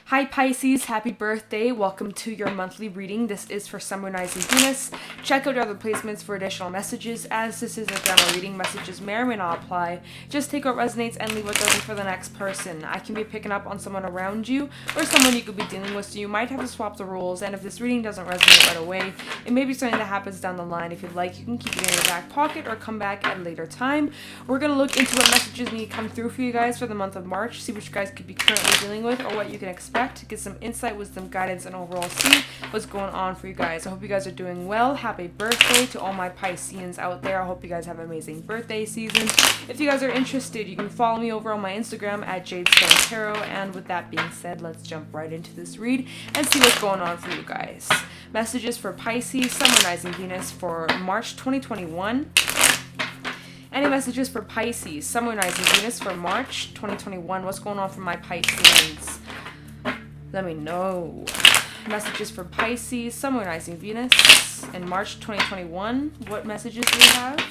Hi Pisces, happy birthday. Welcome to your monthly reading. This is for Sun, Moon, Rising, Venus. Check out your other placements for additional messages. As this is a general reading, messages may or may not apply. Just take what resonates and leave what doesn't for the next person. I can be picking up on someone around you or someone you could be dealing with, so you might have to swap the roles. And if this reading doesn't resonate right away, it may be something that happens down the line. If you'd like, you can keep it in your back pocket or come back at a later time. We're going to look into what messages need to come through for you guys for the month of March, see what you guys could be currently dealing with or what you can expect. To get some insight, wisdom, guidance, and overall see what's going on for you guys. I hope you guys are doing well. Happy birthday to all my Pisceans out there. I hope you guys have an amazing birthday season. If you guys are interested, you can follow me over on my Instagram at Jayne Tarot. And with that being said, let's jump right into this read and see what's going on for you guys. Messages for Pisces, Sun, Moon, Rising, Venus for March 2021. Any messages for Pisces, Sun, Moon, Rising, Venus for March 2021? What's going on for my Pisceans? Let me know. Messages for Pisces, Sun, Moon, Rising, Venus in March 2021. What messages do we have?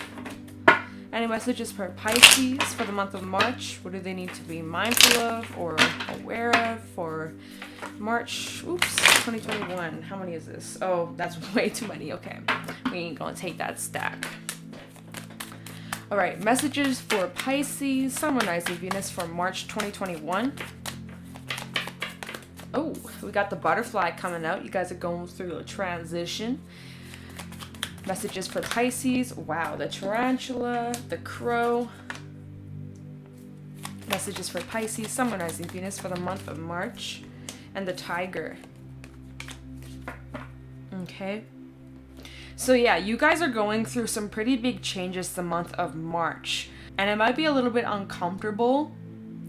Any messages for Pisces for the month of March? What do they need to be mindful of or aware of for March? 2021. How many is this? Oh, that's way too many. Okay. We ain't gonna take that stack. Alright, messages for Pisces, Sun, Moon, Rising, Venus for March 2021. Oh, we got the butterfly coming out. You guys are going through a transition. Messages for Pisces. Wow, the tarantula, the crow. Messages for Pisces, Sun, Moon, Rising, Venus for the month of March. And the tiger. Okay. So yeah, you guys are going through some pretty big changes the month of March. And it might be a little bit uncomfortable.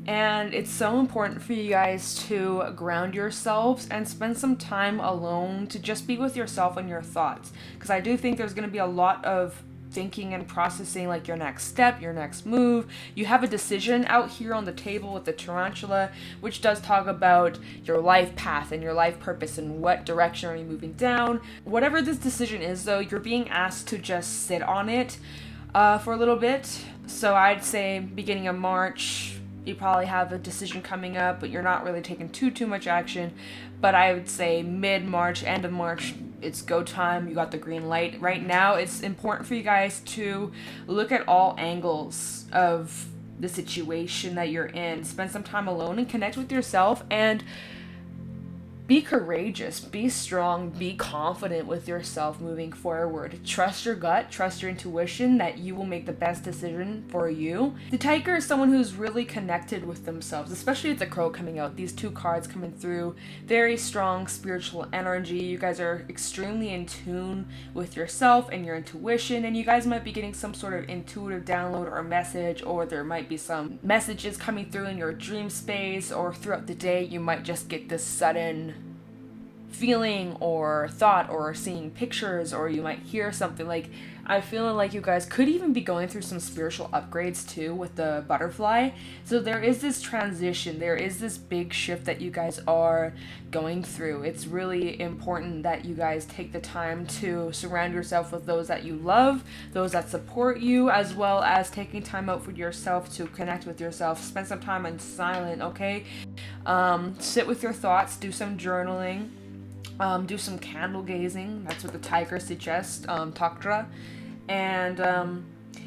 And it's so important for you guys to ground yourselves and spend some time alone to just be with yourself and your thoughts. Because I do think there's going to be a lot of thinking and processing, like your next step, your next move. You have a decision out here on the table with the tarantula, which does talk about your life path and your life purpose and what direction are you moving down. Whatever this decision is, though, you're being asked to just sit on it for a little bit. So I'd say beginning of March, you probably have a decision coming up, but you're not really taking too much action. But I would say mid-March, end of March, it's go time. You got the green light. Right now, it's important for you guys to look at all angles of the situation that you're in. Spend some time alone and connect with yourself and be courageous, be strong, be confident with yourself moving forward. Trust your gut, trust your intuition that you will make the best decision for you. The tiger is someone who's really connected with themselves, especially with the crow coming out. These two cards coming through, very strong spiritual energy. You guys are extremely in tune with yourself and your intuition, and you guys might be getting some sort of intuitive download or message, or there might be some messages coming through in your dream space, or throughout the day you might just get this sudden feeling or thought or seeing pictures, or you might hear something. Like, I'm feeling like you guys could even be going through some spiritual upgrades too with the butterfly. So there is this transition, there is this big shift that you guys are going through. It's really important that you guys take the time to surround yourself with those that you love, those that support you, as well as taking time out for yourself to connect with yourself. Spend some time in silence, okay? Sit with your thoughts, do some journaling. Do some candle gazing. That's what the tiger suggests, Taktra. And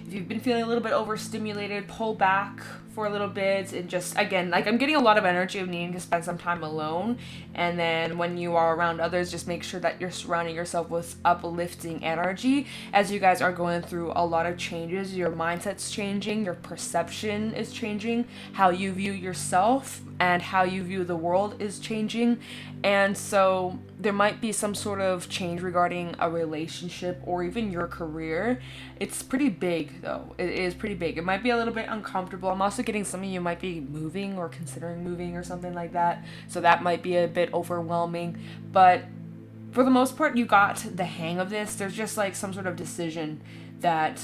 if you've been feeling a little bit overstimulated, pull back for a little bit and just, again, like, I'm getting a lot of energy of needing to spend some time alone. And then when you are around others, just make sure that you're surrounding yourself with uplifting energy as you guys are going through a lot of changes. Your mindset's changing, your perception is changing, how you view yourself and how you view the world is changing. And so there might be some sort of change regarding a relationship or even your career. It's pretty big, though. It is pretty big. It might be a little bit uncomfortable. I'm also getting some of you might be moving or considering moving or something like that. So that might be a bit overwhelming. But for the most part, you got the hang of this. There's just like some sort of decision that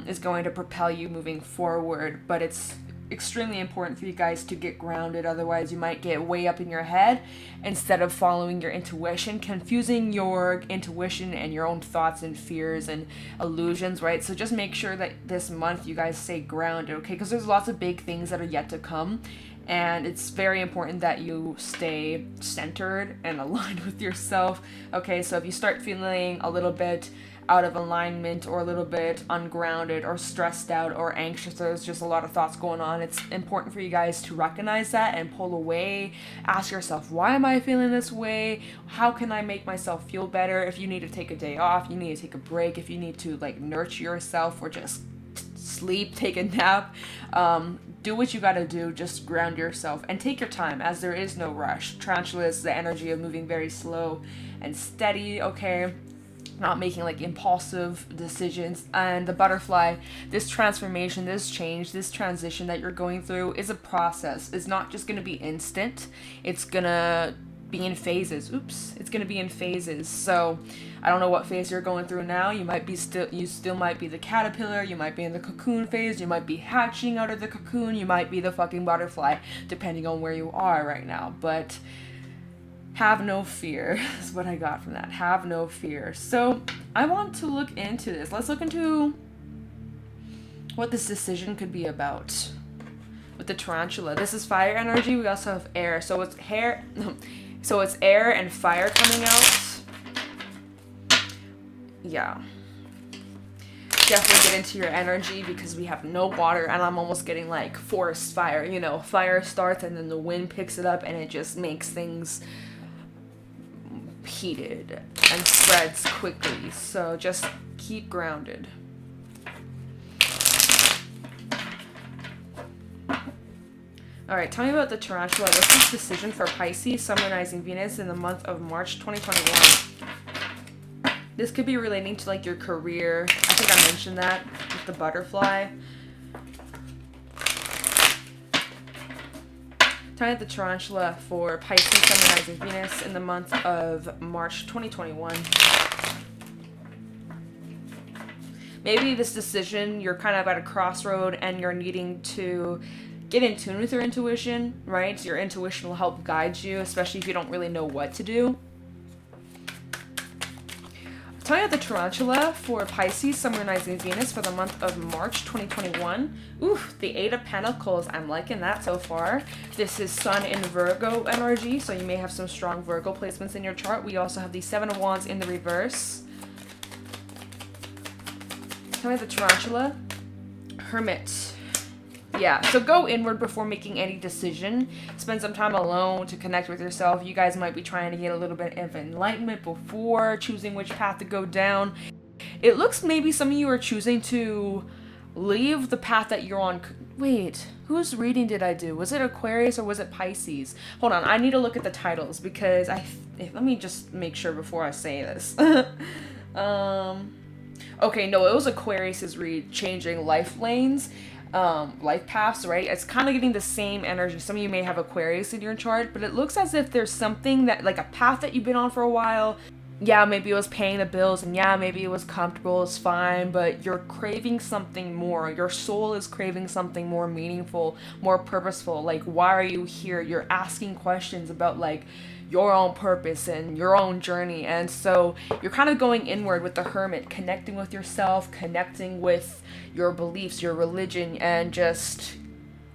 is going to propel you moving forward. But it's extremely important for you guys to get grounded. Otherwise, you might get way up in your head instead of following your intuition, confusing your intuition and your own thoughts and fears and illusions, right? So just make sure that this month you guys stay grounded, okay? Because there's lots of big things that are yet to come. And it's very important that you stay centered and aligned with yourself. Okay, so if you start feeling a little bit out of alignment or a little bit ungrounded or stressed out or anxious, there's just a lot of thoughts going on, it's important for you guys to recognize that and pull away. Ask yourself, why am I feeling this way? How can I make myself feel better? If you need to take a day off, you need to take a break. If you need to like nurture yourself or just sleep, take a nap, do what you gotta do. Just ground yourself and take your time, as there is no rush. Tarantula is the energy of moving very slow and steady, okay? Not making like impulsive decisions. And the butterfly, this transformation, this change, this transition that you're going through is a process. It's not just gonna be instant. It's gonna be in phases. It's gonna be in phases. So I don't know what phase you're going through now. You still might be the caterpillar, you might be in the cocoon phase, you might be hatching out of the cocoon, you might be the fucking butterfly, depending on where you are right now. But have no fear is what I got from that. Have no fear. So I want to look into this. Let's look into what this decision could be about with the tarantula. This is fire energy. We also have air. So it's air and fire coming out. Yeah. Definitely get into your energy because we have no water, and I'm almost getting like forest fire. You know, fire starts and then the wind picks it up and it just makes things heated and spreads quickly. So just keep grounded. Alright, tell me about the tarantula. What's this decision for Pisces, Sun, rising Venus in the month of March 2021? This could be relating to like your career. I think I mentioned that with the butterfly. Tell me about the tarantula for Pisces, Sun, rising Venus in the month of March 2021. Maybe this decision, you're kind of at a crossroad and you're needing to get in tune with your intuition, right? Your intuition will help guide you, especially if you don't really know what to do. Tell me about the tarantula for Pisces, Sun, rising Venus for the month of March 2021. Ooh, the Eight of Pentacles. I'm liking that so far. This is Sun in Virgo energy, so you may have some strong Virgo placements in your chart. We also have the Seven of Wands in the reverse. Tell me the tarantula. Hermit. Yeah, so go inward before making any decision. Spend some time alone to connect with yourself. You guys might be trying to get a little bit of enlightenment before choosing which path to go down. It looks maybe some of you are choosing to leave the path that you're on. Wait, whose reading did I do? Was it Aquarius or was it Pisces? Hold on, I need to look at the titles because let me just make sure before I say this. Okay, no, it was Aquarius's read, changing life lanes. Life paths, right? It's kind of getting the same energy. Some of you may have Aquarius in your chart, but it looks as if there's something that, like a path that you've been on for a while. Yeah, maybe it was paying the bills, and yeah, maybe it was comfortable, it's fine, but you're craving something more. Your soul is craving something more meaningful, more purposeful. Like, why are you here? You're asking questions about, like, your own purpose and your own journey. And so you're kind of going inward with the Hermit, connecting with yourself, connecting with your beliefs, your religion, and just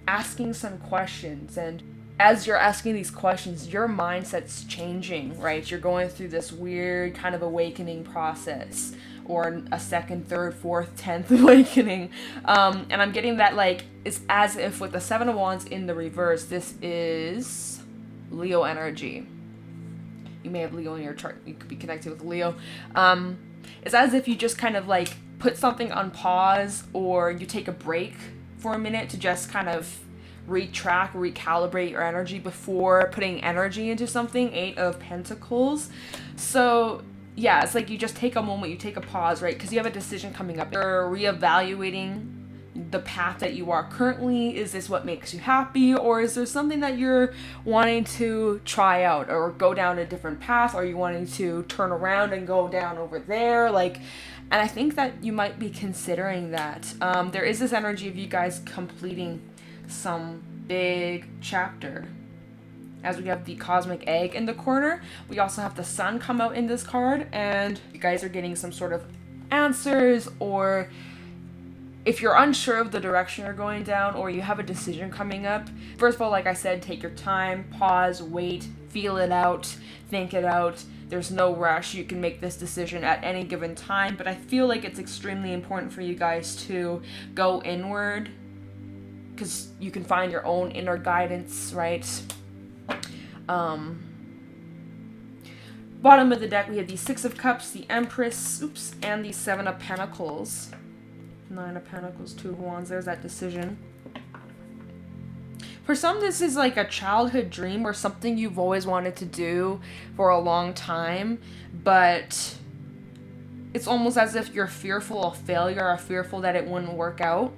asking some questions. And as you're asking these questions, your mindset's changing, right? You're going through this weird kind of awakening process, or a second, third, fourth, 10th awakening. And I'm getting that, like, it's as if with the Seven of Wands in the reverse, this is Leo energy. You may have Leo in your chart. You could be connected with Leo. It's as if you just kind of like put something on pause, or you take a break for a minute to just kind of recalibrate your energy before putting energy into something. Eight of Pentacles. So yeah, it's like you just take a moment, you take a pause, right? Because you have a decision coming up. You're reevaluating the path that you are currently. Is this what makes you happy, or is there something that you're wanting to try out or go down a different path? Are you wanting to turn around and go down over there? Like, and I think that you might be considering that. There is this energy of you guys completing some big chapter. As we have the cosmic egg in the corner, we also have the sun come out in this card, and you guys are getting some sort of answers, or if you're unsure of the direction you're going down, or you have a decision coming up. First of all, like I said, take your time, pause, wait, feel it out, think it out. There's no rush. You can make this decision at any given time, but I feel like it's extremely important for you guys to go inward, because you can find your own inner guidance, right? Bottom of the deck, we have the Six of Cups, the Empress, and the Seven of Pentacles. Nine of Pentacles, Two of Wands. There's that decision. For some, this is like a childhood dream or something you've always wanted to do for a long time, but it's almost as if you're fearful of failure or fearful that it wouldn't work out.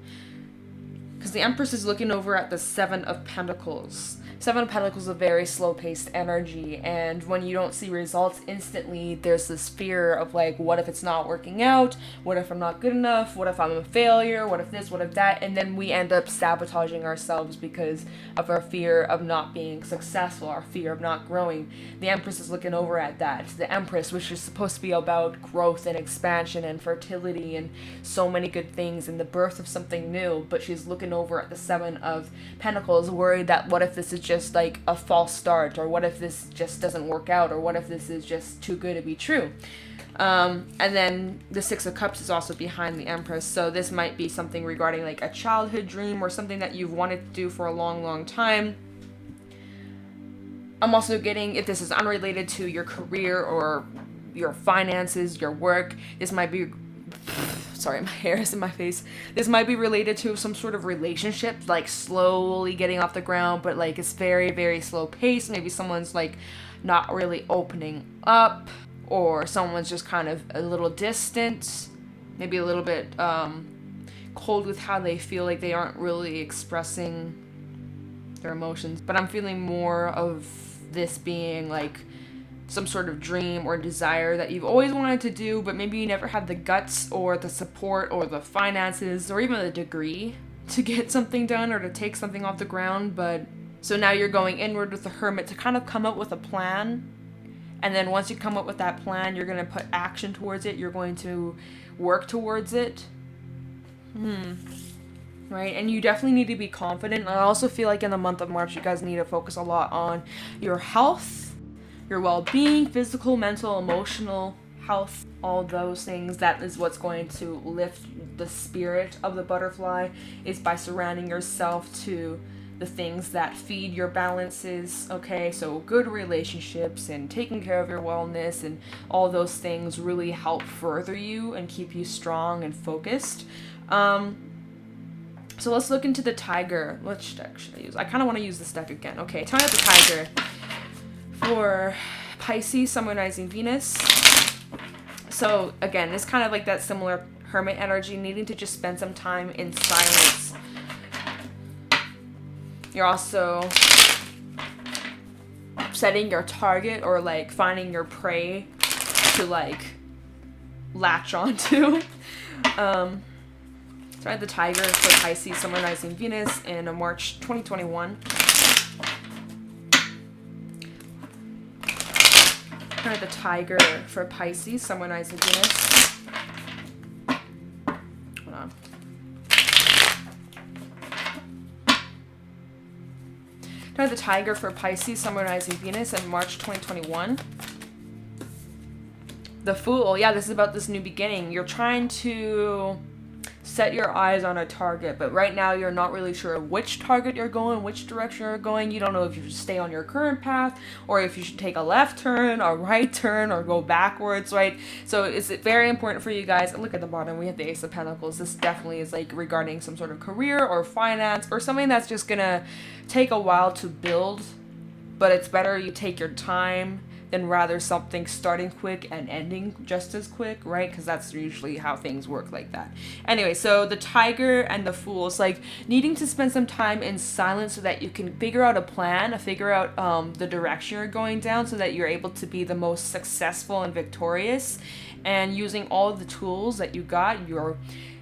Because the Empress is looking over at the Seven of Pentacles. Seven of Pentacles is a very slow-paced energy, and when you don't see results instantly, there's this fear of like, what if it's not working out? What if I'm not good enough? What if I'm a failure? What if this? What if that? And then we end up sabotaging ourselves because of our fear of not being successful, our fear of not growing. The Empress is looking over at that. The Empress, which is supposed to be about growth and expansion and fertility and so many good things and the birth of something new, but she's looking over at the Seven of Pentacles, worried that what if this is just like a false start, or what if this just doesn't work out, or what if this is just too good to be true. And then the Six of Cups is also behind the Empress, so this might be something regarding like a childhood dream or something that you've wanted to do for a long time. I'm also getting, if this is unrelated to your career or your finances, your work, this might be, sorry, my hair is in my face. This might be related to some sort of relationship, like slowly getting off the ground, but like it's very, very slow pace. Maybe someone's like not really opening up, or someone's just kind of a little distant, maybe a little bit cold with how they feel, like they aren't really expressing their emotions. But I'm feeling more of this being like some sort of dream or desire that you've always wanted to do, but maybe you never had the guts or the support or the finances or even the degree to get something done or to take something off the ground. But so now you're going inward with the Hermit to kind of come up with a plan. And then once you come up with that plan, you're going to put action towards it. You're going to work towards it. Right? And you definitely need to be confident. I also feel like in the month of March, you guys need to focus a lot on your health, your well-being, physical, mental, emotional health, all those things. That is what's going to lift the spirit of the butterfly, is by surrounding yourself to the things that feed your balances, okay? So good relationships and taking care of your wellness and all those things really help further you and keep you strong and focused. So let's look into the Tiger. Which deck should I use? I kind of want to use this deck again. Okay, tell me about the Tiger. For Pisces, Sun, Moon, Rising, Venus. So again, it's kind of like that similar Hermit energy, needing to just spend some time in silence. You're also setting your target, or like finding your prey to like latch onto. So I had the Tiger for Pisces, Sun, Moon, Rising, Venus in March 2021. I had the Tiger for Pisces, Sun, Moon, Rising, Venus. Hold on. I had the Tiger for Pisces, Sun, Moon, Rising, Venus in March 2021. The Fool. Yeah, this is about this new beginning. You're trying to set your eyes on a target, but right now you're not really sure which target you're going, which direction you're going. You don't know if you should stay on your current path, or if you should take a left turn, a right turn, or go backwards, right? So it's very important for you guys. Look at the bottom, we have the Ace of Pentacles. This definitely is like regarding some sort of career or finance, or something that's just gonna take a while to build, but it's better you take your time than rather something starting quick and ending just as quick, right? Because that's usually how things work like that. Anyway, so the Tiger and the Fool is like needing to spend some time in silence so that you can figure out a plan, figure out the direction you're going down, so that you're able to be the most successful and victorious, and using all of the tools that you got, your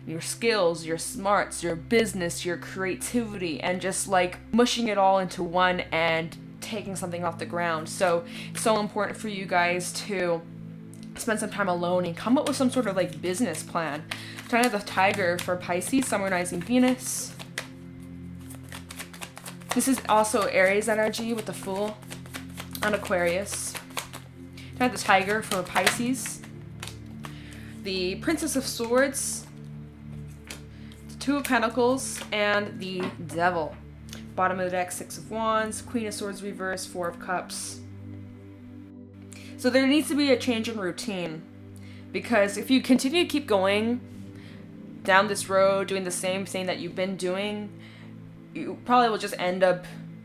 your skills, your smarts, your business, your creativity, and just like mushing it all into one and taking something off the ground. So it's so important for you guys to spend some time alone and come up with some sort of like business plan. Sign of the Tiger for Pisces, Sun rising Venus. This is also Aries energy with the Fool on Aquarius. Sign of the Tiger for Pisces. The Princess of Swords, the Two of Pentacles, and the Devil. Bottom of the deck, Six of Wands, Queen of Swords reverse, Four of Cups. So there needs to be a change in routine, because if you continue to keep going down this road, doing the same thing that you've been doing, you probably will just end up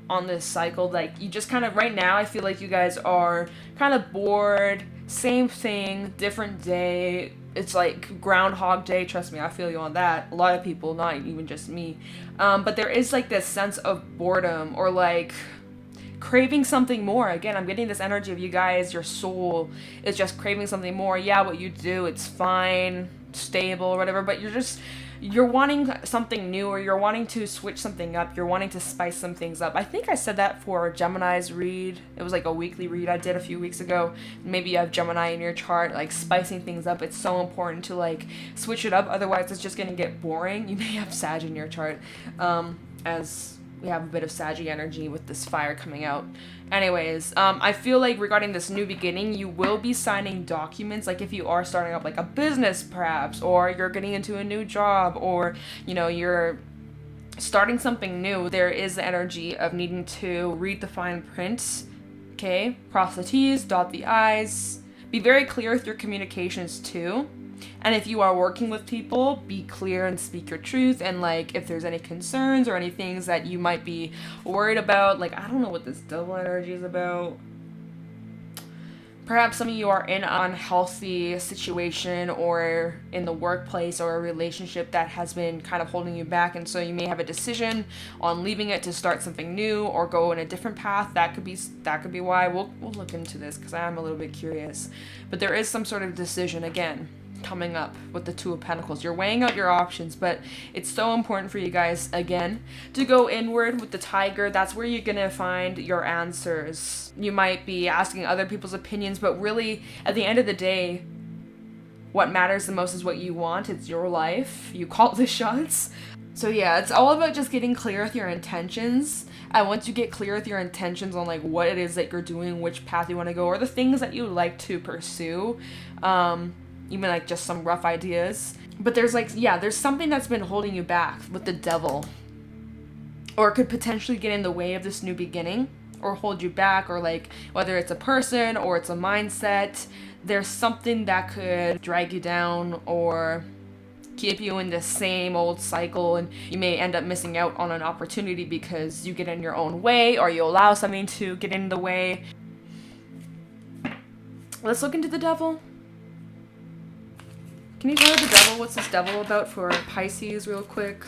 on this cycle. Like, you just kind of, right now, I feel like you guys are kind of bored, same thing, different day. It's like Groundhog Day. Trust me, I feel you on that. A lot of people, not even just me. But there is like this sense of boredom, or like craving something more. Again, I'm getting this energy of you guys, your soul is just craving something more. Yeah, what you do, it's fine, stable, or whatever, but you're wanting something new, or you're wanting to switch something up. You're wanting to spice some things up. I think I said that for Gemini's read. It was like a weekly read I did a few weeks ago. Maybe you have Gemini in your chart, like spicing things up. It's so important to like switch it up. Otherwise, it's just going to get boring. You may have Sag in your chart, as we have a bit of Saggy energy with this fire coming out. Anyways, I feel like regarding this new beginning, you will be signing documents. Like if you are starting up like a business perhaps, or you're getting into a new job, or, you know, you're starting something new, there is the energy of needing to read the fine print. Okay, cross the T's, dot the I's. Be very clear with your communications too. And if you are working with people, be clear and speak your truth. And like, if there's any concerns or any things that you might be worried about, like, I don't know what this double energy is about. Perhaps some of you are in an unhealthy situation, or in the workplace, or a relationship that has been kind of holding you back. And so you may have a decision on leaving it to start something new or go in a different path. That could be why. We'll look into this, because I am a little bit curious. But there is some sort of decision, again, coming up with the Two of Pentacles. You're weighing out your options, but it's so important for you guys, again, to go inward with the Tiger. That's where you're gonna find your answers. You might be asking other people's opinions, but really, at the end of the day, what matters the most is what you want. It's your life. You call the shots. So yeah, it's all about just getting clear with your intentions. And once you get clear with your intentions on like what it is that you're doing, which path you want to go, or the things that you like to pursue, even like just some rough ideas. But there's like, yeah, there's something that's been holding you back with the Devil, or could potentially get in the way of this new beginning, or hold you back, or like whether it's a person or it's a mindset, there's something that could drag you down or keep you in the same old cycle, and you may end up missing out on an opportunity because you get in your own way, or you allow something to get in the way. Let's look into the Devil. Can you tell the Devil? What's this Devil about for Pisces real quick?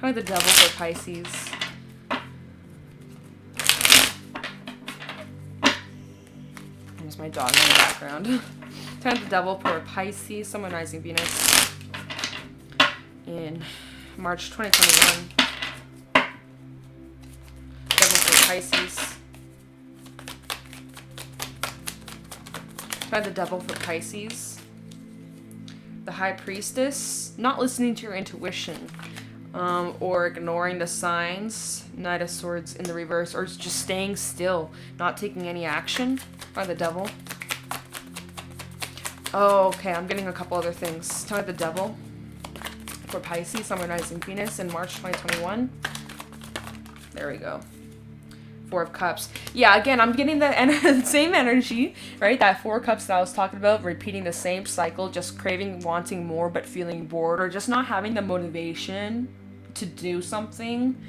Tell the Devil for Pisces. There's my dog in the background. Tell the Devil for Pisces, Sun rising Venus in March 2021. Devil for Pisces. By the Devil for Pisces. The High Priestess, not listening to your intuition, or ignoring the signs. Knight of Swords in the reverse, or just staying still, not taking any action. By the Devil. Oh, okay, I'm getting a couple other things. Tell me the Devil for Pisces, Sun rising Venus in March 2021. There we go. Four of Cups. Yeah, again, I'm getting the same energy, right? That Four of Cups that I was talking about, repeating the same cycle, just craving, wanting more, but feeling bored, or just not having the motivation to do something.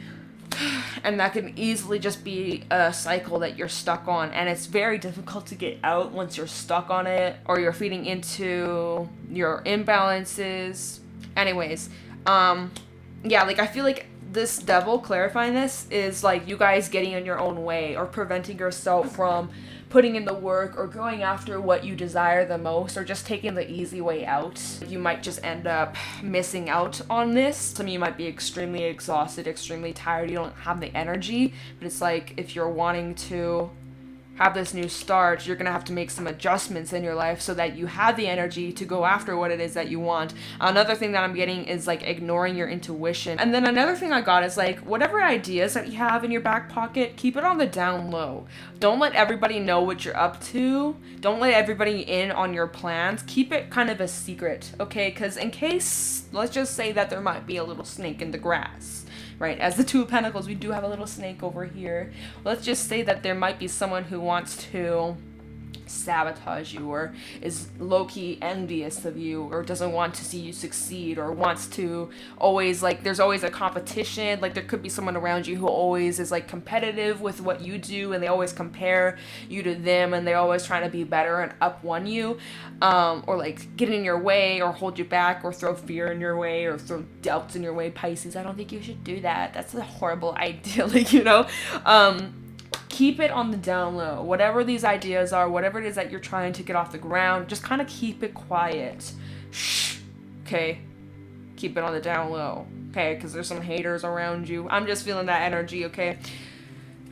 And that can easily just be a cycle that you're stuck on, and it's very difficult to get out once you're stuck on it, or you're feeding into your imbalances. Anyways, yeah, like I feel like this devil clarifying this is like you guys getting in your own way or preventing yourself from putting in the work or going after what you desire the most or just taking the easy way out. You might just end up missing out on this. Some of you might be extremely exhausted, extremely tired. You don't have the energy, but it's like if you're wanting to have this new start, you're gonna have to make some adjustments in your life so that you have the energy to go after what it is that you want. Another thing that I'm getting is like ignoring your intuition. And then another thing I got is like whatever ideas that you have in your back pocket, keep it on the down low. Don't let everybody know what you're up to. Don't let everybody in on your plans. Keep it kind of a secret, okay? Because in case, let's just say that there might be a little snake in the grass. Right, as the Two of Pentacles, we do have a little snake over here. Let's just say that there might be someone who wants to sabotage you or is low-key envious of you or doesn't want to see you succeed or wants to always, like, there's always a competition. Like, there could be someone around you who always is, like, competitive with what you do and they always compare you to them and they're always trying to be better and up one you, or, like, get in your way or hold you back or throw fear in your way or throw doubts in your way, Pisces. I don't think you should do that. That's a horrible idea, like, you know? Keep it on the down low. Whatever these ideas are, whatever it is that you're trying to get off the ground, just kind of keep it quiet. Shh. Okay? Keep it on the down low. Okay? Because there's some haters around you. I'm just feeling that energy, okay?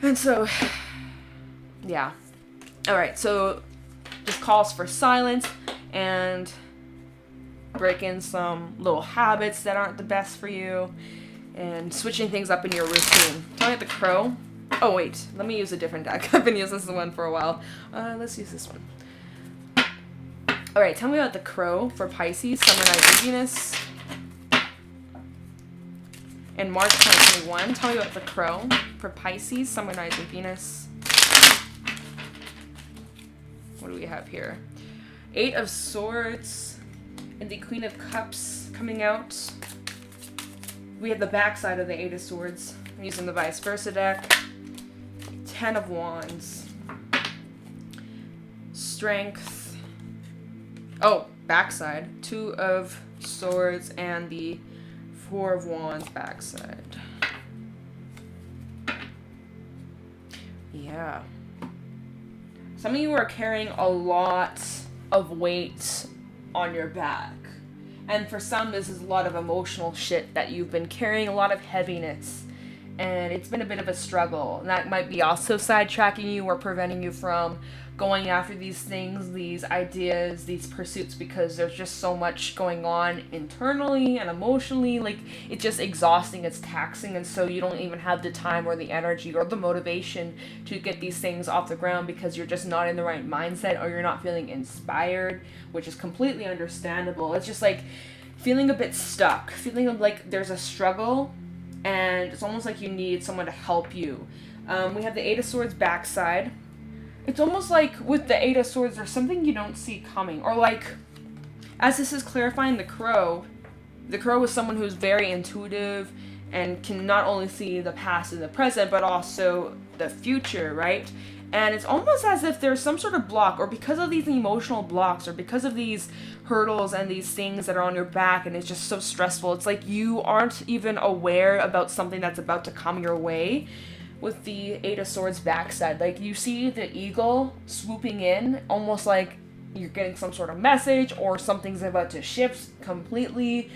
And so, yeah. Alright, so just calls for silence and break in some little habits that aren't the best for you and switching things up in your routine. Tell me about the Crow. Oh, wait. Let me use a different deck. I've been using this one for a while. Let's use this one. Alright, tell me about the Crow for Pisces, Summer Night Venus. In March 2021. Tell me about the Crow for Pisces, Summer Night Venus. What do we have here? Eight of Swords and the Queen of Cups coming out. We have the backside of the Eight of Swords. I'm using the Vice Versa deck. Ten of Wands. Strength. Oh, backside. Two of Swords and the Four of Wands backside. Yeah. Some of you are carrying a lot of weight on your back. And for some, this is a lot of emotional shit that you've been carrying, a lot of heaviness. And it's been a bit of a struggle. And that might be also sidetracking you or preventing you from going after these things, these ideas, these pursuits, because there's just so much going on internally and emotionally. Like, it's just exhausting, it's taxing, and so you don't even have the time or the energy or the motivation to get these things off the ground because you're just not in the right mindset or you're not feeling inspired, which is completely understandable. It's just like feeling a bit stuck, feeling like there's a struggle and it's almost like you need someone to help you. We have the Eight of Swords backside. It's almost like with the Eight of Swords, there's something you don't see coming. Or like, as this is clarifying the Crow is someone who's very intuitive and can not only see the past and the present, but also the future, right? And it's almost as if there's some sort of block, or because of these emotional blocks, or because of these hurdles and these things that are on your back, and it's just so stressful. It's like you aren't even aware about something that's about to come your way. With the Eight of Swords backside, like you see the eagle swooping in, almost like you're getting some sort of message or something's about to shift completely.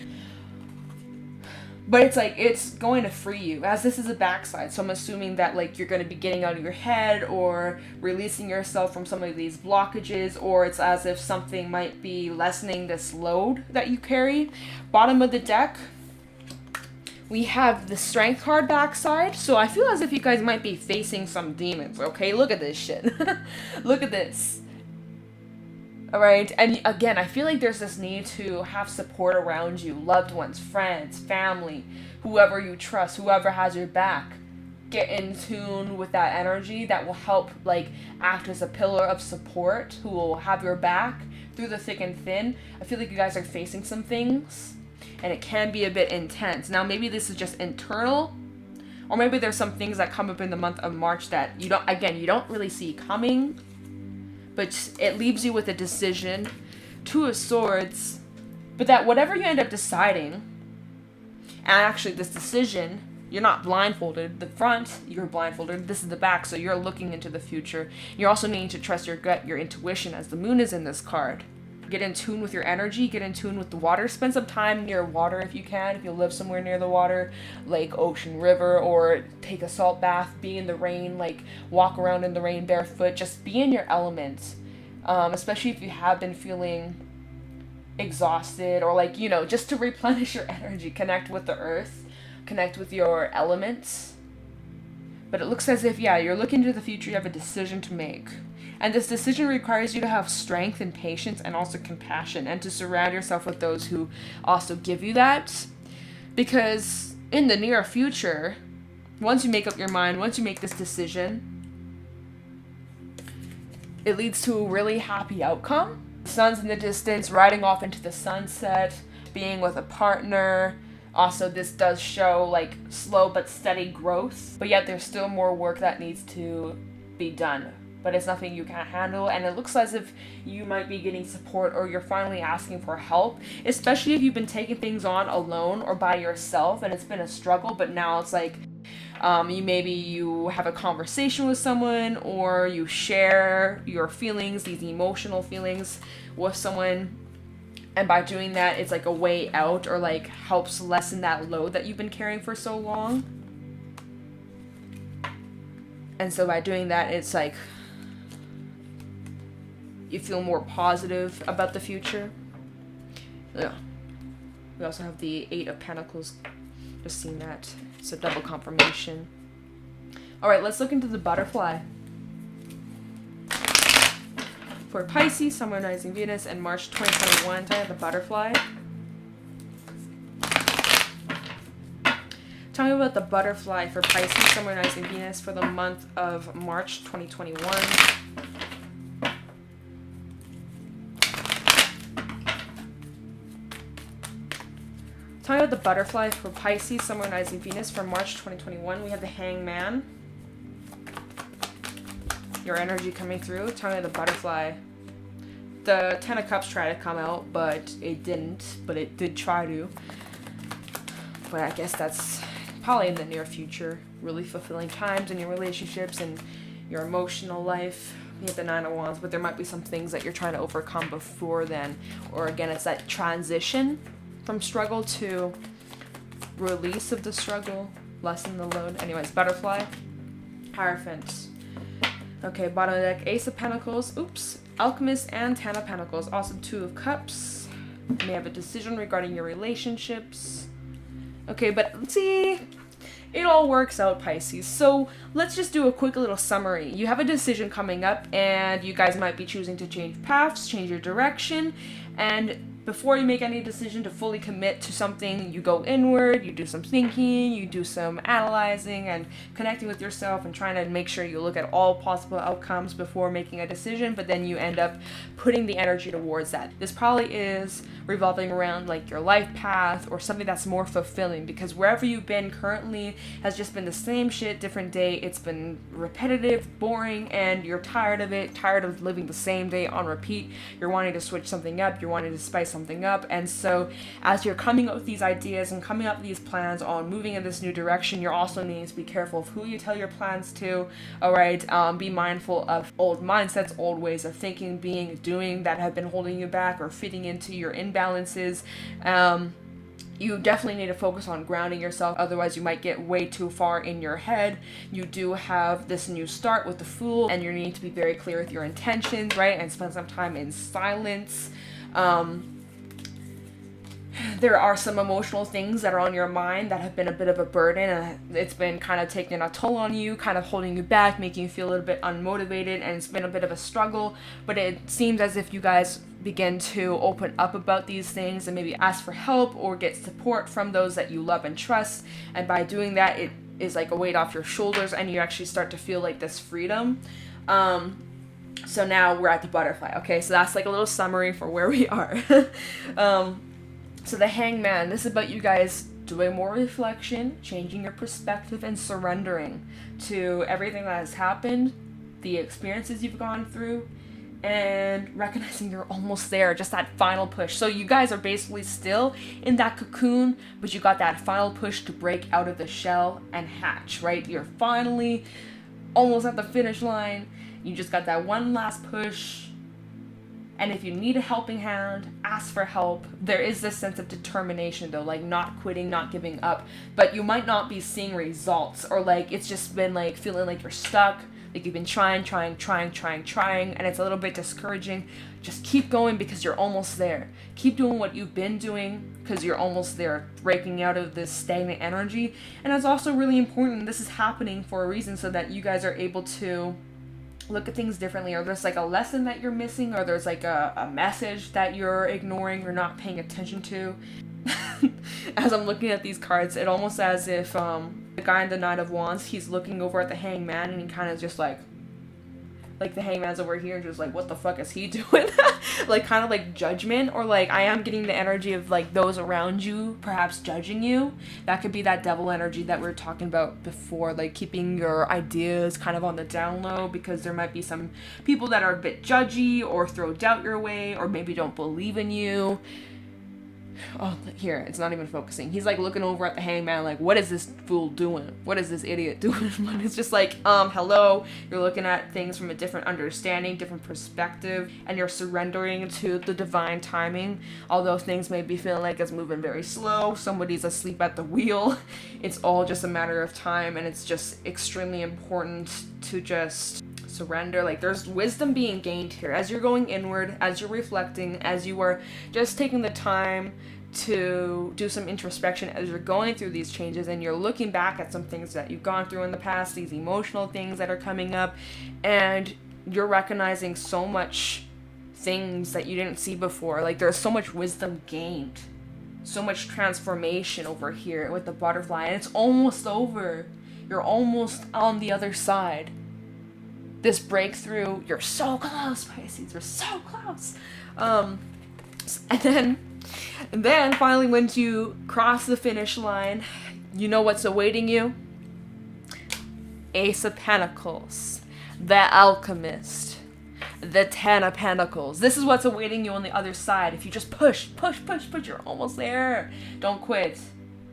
But it's like it's going to free you, as this is a backside. So I'm assuming that like you're going to be getting out of your head or releasing yourself from some of these blockages, or it's as if something might be lessening this load that you carry. Bottom of the deck, we have the Strength card backside, so I feel as if you guys might be facing some demons, okay? Look at this shit. Look at this. Alright, and again, I feel like there's this need to have support around you, loved ones, friends, family, whoever you trust, whoever has your back. Get in tune with that energy that will help, like, act as a pillar of support, who will have your back through the thick and thin. I feel like you guys are facing some things, and it can be a bit intense. Now, maybe this is just internal, or maybe there's some things that come up in the month of March that you don't really see coming, but it leaves you with a decision. Two of Swords, but that whatever you end up deciding, and actually this decision you're not blindfolded. The front, you're blindfolded. This is the back, so you're looking into the future. You're also needing to trust your gut, your intuition, as the moon is in this card. Get in tune with your energy, get in tune with the water. Spend some time near water if you can, if you live somewhere near the water, lake, ocean, river, or take a salt bath, be in the rain, like walk around in the rain barefoot. Just be in your element, especially if you have been feeling exhausted, or like, you know, just to replenish your energy. Connect with the earth, connect with your elements. But it looks as if, yeah, you're looking to the future, you have a decision to make. And this decision requires you to have strength and patience and also compassion, and to surround yourself with those who also give you that. Because in the near future, once you make up your mind, once you make this decision, it leads to a really happy outcome. The sun's in the distance, riding off into the sunset, being with a partner. Also, this does show like slow but steady growth, but yet there's still more work that needs to be done. But it's nothing you can't handle, and it looks as if you might be getting support, or you're finally asking for help, especially if you've been taking things on alone or by yourself and it's been a struggle. But now it's like you have a conversation with someone, or you share your feelings, these emotional feelings, with someone, and by doing that it's like a way out, or like helps lessen that load that you've been carrying for so long. And so by doing that, it's like you feel more positive about the future. Yeah. We also have the 8 of Pentacles. Just seeing that. It's a double confirmation. Alright, let's look into the butterfly. For Pisces, Sun, Moon, Rising, Venus, and March 2021, I have the butterfly. Tell me about the butterfly for Pisces, Sun, Moon, Rising, Venus for the month of March 2021. Tell me about the butterfly for Pisces, Sun, Moon, Rising, Venus for March 2021. We have the Hangman. Your energy coming through. Tell me about the butterfly. The 10 of Cups tried to come out, but it didn't. But it did try to. But I guess that's probably in the near future. Really fulfilling times in your relationships and your emotional life. You have the 9 of Wands, but there might be some things that you're trying to overcome before then. Or again, it's that transition from struggle to release of the struggle, lessen the load. Anyways, butterfly, Hierophant. Okay, bottom of the deck, Ace of Pentacles, Alchemist, and 10 of Pentacles. Also 2 of Cups. You may have a decision regarding your relationships. Okay, but let's see. It all works out, Pisces. So let's just do a quick little summary. You have a decision coming up, and you guys might be choosing to change paths, change your direction, and before you make any decision to fully commit to something, you go inward, you do some thinking, you do some analyzing and connecting with yourself and trying to make sure you look at all possible outcomes before making a decision, but then you end up putting the energy towards that. This probably is revolving around like your life path or something that's more fulfilling, because wherever you've been currently has just been the same shit, different day. It's been repetitive, boring, and you're tired of it, tired of living the same day on repeat. You're wanting to switch something up, you're wanting to spice something up. And so as you're coming up with these ideas and coming up with these plans on moving in this new direction, you're also needing to be careful of who you tell your plans to. All right, be mindful of old mindsets, old ways of thinking, being, doing that have been holding you back or fitting into your imbalances. You definitely need to focus on grounding yourself, otherwise you might get way too far in your head. You do have this new start with the Fool, and you need to be very clear with your intentions, right? And spend some time in silence. There are some emotional things that are on your mind that have been a bit of a burden, and it's been kind of taking a toll on you, kind of holding you back, making you feel a little bit unmotivated, and it's been a bit of a struggle. But it seems as if you guys begin to open up about these things and maybe ask for help or get support from those that you love and trust, and by doing that, it is like a weight off your shoulders, and you actually start to feel like this freedom. So now we're at the butterfly. Okay, so that's like a little summary for where we are. So the Hangman, this is about you guys doing more reflection, changing your perspective, and surrendering to everything that has happened, the experiences you've gone through, and recognizing you're almost there, just that final push. So you guys are basically still in that cocoon, but you got that final push to break out of the shell and hatch, right? You're finally almost at the finish line. You just got that one last push. And if you need a helping hand, ask for help. There is this sense of determination though, like not quitting, not giving up, but you might not be seeing results, or like it's just been like feeling like you're stuck, like you've been trying, and it's a little bit discouraging. Just keep going because you're almost there. Keep doing what you've been doing because you're almost there, breaking out of this stagnant energy. And it's also really important, this is happening for a reason, so that you guys are able to look at things differently, or there's like a lesson that you're missing, or there's like a message that you're ignoring or not paying attention to. As I'm looking at these cards, it almost as if the guy in the Knight of Wands, he's looking over at the Hangman, and he kind of just like the Hangman's over here and just like, what the fuck is he doing? Like kind of like judgment, or like I am getting the energy of like those around you perhaps judging you. That could be that devil energy that we were talking about before, like keeping your ideas kind of on the down low, because there might be some people that are a bit judgy or throw doubt your way, or maybe don't believe in you. Oh, here, it's not even focusing. He's like looking over at the Hangman like, what is this fool doing? What is this idiot doing? But it's just like, hello, you're looking at things from a different understanding, different perspective, and you're surrendering to the divine timing. Although things may be feeling like it's moving very slow, somebody's asleep at the wheel, it's all just a matter of time, and it's just extremely important to just surrender. Like there's wisdom being gained here as you're going inward, as you're reflecting, as you are just taking the time to do some introspection as you're going through these changes, and you're looking back at some things that you've gone through in the past, these emotional things that are coming up, and you're recognizing so much things that you didn't see before. Like there's so much wisdom gained, so much transformation over here with the butterfly, and it's almost over. You're almost on the other side. This breakthrough, you're so close, Pisces, we're so close. And then finally, when you cross the finish line, you know what's awaiting you? Ace of Pentacles, the Alchemist, the Ten of Pentacles. This is what's awaiting you on the other side. If you just push, you're almost there. Don't quit,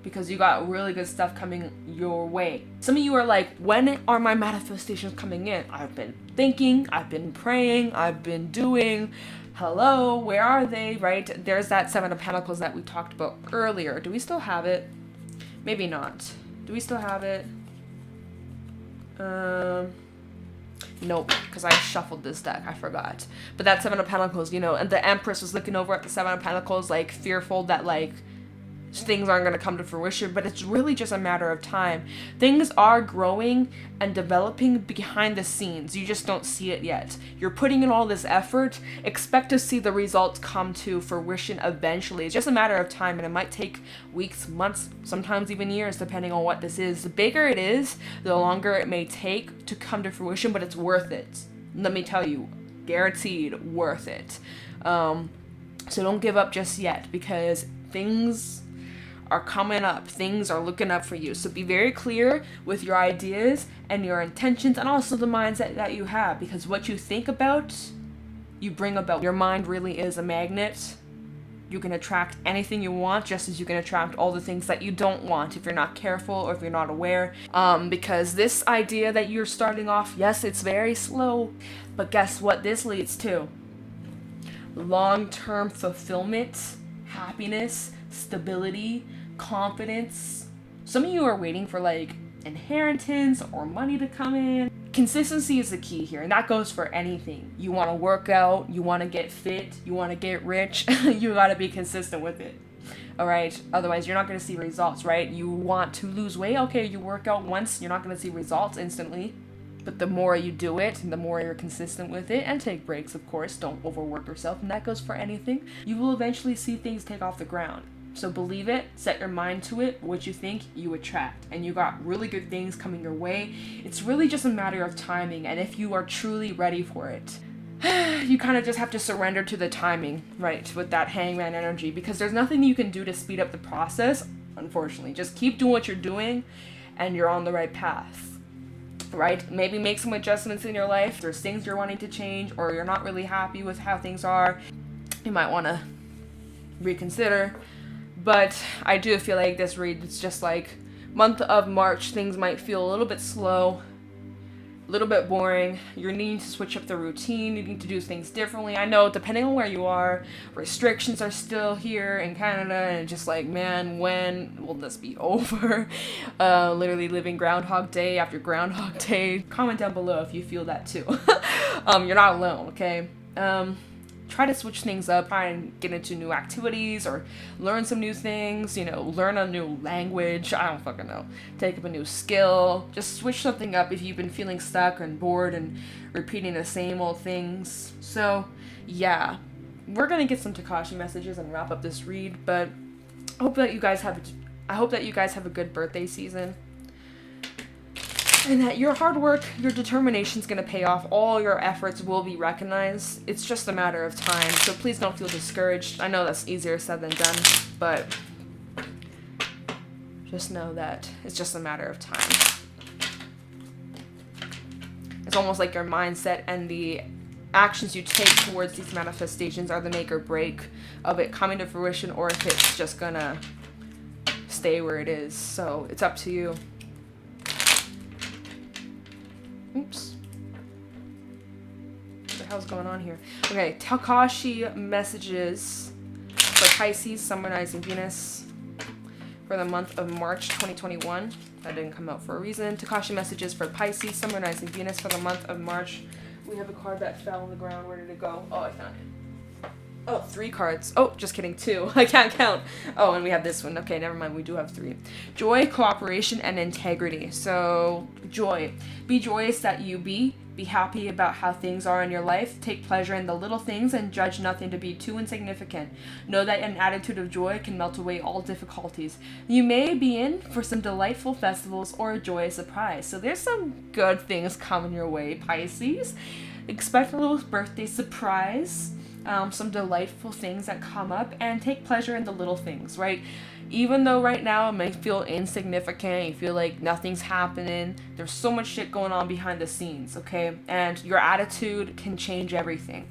because you got really good stuff coming your way. Some of you are like, when are my manifestations coming in? I've been thinking, I've been praying, I've been doing. Hello, where are they, right? There's that Seven of Pentacles that we talked about earlier. Do we still have it? Maybe not. Do we still have it? Nope, because I shuffled this deck. I forgot. But that Seven of Pentacles, you know, and the Empress was looking over at the Seven of Pentacles, like fearful that like things aren't going to come to fruition, but it's really just a matter of time. Things are growing and developing behind the scenes. You just don't see it yet. You're putting in all this effort. Expect to see the results come to fruition eventually. It's just a matter of time, and it might take weeks, months, sometimes even years, depending on what this is. The bigger it is, the longer it may take to come to fruition, but it's worth it. Let me tell you, guaranteed worth it. So don't give up just yet, because things are coming up. Things are looking up for you. So be very clear with your ideas and your intentions, and also the mindset that you have, because what you think about, you bring about. Your mind really is a magnet. You can attract anything you want, just as you can attract all the things that you don't want if you're not careful or if you're not aware. Because this idea that you're starting off, yes, it's very slow, but guess what this leads to? Long-term fulfillment, happiness, stability, confidence. Some of you are waiting for like inheritance or money to come in. Consistency is the key here, and that goes for anything. You want to work out, you want to get fit, you want to get rich, you got to be consistent with it. All right, otherwise you're not going to see results, right? You want to lose weight, okay, you work out once, you're not going to see results instantly. But the more you do it, and the more you're consistent with it, and take breaks, of course, don't overwork yourself, and that goes for anything, you will eventually see things take off the ground. So believe it, set your mind to it, what you think, you attract. And you got really good things coming your way. It's really just a matter of timing, and if you are truly ready for it. You kind of just have to surrender to the timing, right, with that Hangman energy, because there's nothing you can do to speed up the process, unfortunately. Just keep doing what you're doing, and you're on the right path. right? Maybe make some adjustments in your life. There's things you're wanting to change, or you're not really happy with how things are. You might want to reconsider. But I do feel like this read, it's just like month of March, things might feel a little bit slow, a little bit boring. You're needing to switch up the routine. You need to do things differently. I know, depending on where you are, restrictions are still here in Canada, and just like, man, when will this be over? Literally living Groundhog Day after Groundhog Day. Comment down below if you feel that too. You're not alone, okay? Try to switch things up, try and get into new activities or learn some new things, you know, learn a new language, I don't fucking know, take up a new skill, just switch something up if you've been feeling stuck and bored and repeating the same old things. So yeah, we're gonna get some Takashi messages and wrap up this read, but I hope that you guys have a good birthday season. And that your hard work, your determination is going to pay off. All your efforts will be recognized. It's just a matter of time. So please don't feel discouraged. I know that's easier said than done, but just know that it's just a matter of time. It's almost like your mindset and the actions you take towards these manifestations are the make or break of it coming to fruition, or if it's just gonna stay where it is. So it's up to you. Oops. What the hell's going on here? Okay, Takashi messages for Pisces, Sun, Rising, Venus for the month of March 2021. That didn't come out for a reason. Takashi messages for Pisces, Sun, Rising, Venus for the month of March. We have a card that fell on the ground. Where did it go? Oh, I found it. Oh, 3 cards. Oh, just kidding, 2. I can't count. Oh, and we have this one. Okay, never mind. We do have 3. Joy, cooperation, and integrity. So, joy. Be joyous that you be. Be happy about how things are in your life. Take pleasure in the little things and judge nothing to be too insignificant. Know that an attitude of joy can melt away all difficulties. You may be in for some delightful festivals or a joyous surprise. So there's some good things coming your way, Pisces. Expect a little birthday surprise. Some delightful things that come up, and take pleasure in the little things, right? Even though right now it may feel insignificant, you feel like nothing's happening, there's so much shit going on behind the scenes, okay? And your attitude can change everything.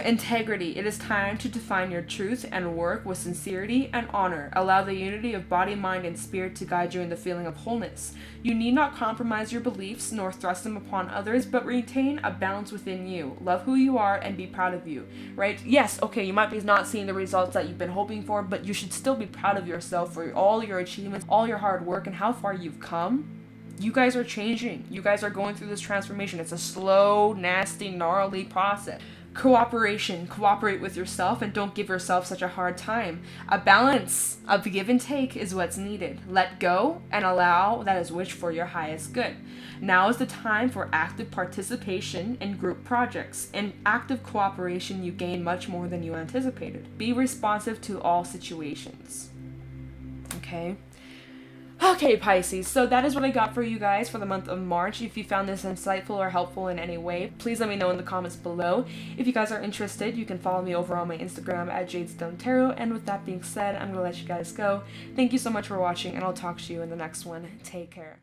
Integrity. It is time to define your truth and work with sincerity and honor. Allow the unity of body, mind, and spirit to guide you in the feeling of wholeness. You need not compromise your beliefs nor thrust them upon others, but retain a balance within you. Love who you are and be proud of you, right? Yes, okay, you might be not seeing the results that you've been hoping for, but you should still be proud of yourself for all your achievements, all your hard work, and how far you've come. You guys are changing. You guys are going through this transformation. It's a slow, nasty, gnarly process. Cooperation. Cooperate with yourself and don't give yourself such a hard time. A balance of give and take is what's needed. Let go and allow that is wished for your highest good. Now is the time for active participation in group projects. In active cooperation, you gain much more than you anticipated. Be responsive to all situations. Okay? Okay, Pisces, so that is what I got for you guys for the month of March. If you found this insightful or helpful in any way, please let me know in the comments below. If you guys are interested, you can follow me over on my Instagram at JadeStoneTarot. And with that being said, I'm going to let you guys go. Thank you so much for watching, and I'll talk to you in the next one. Take care.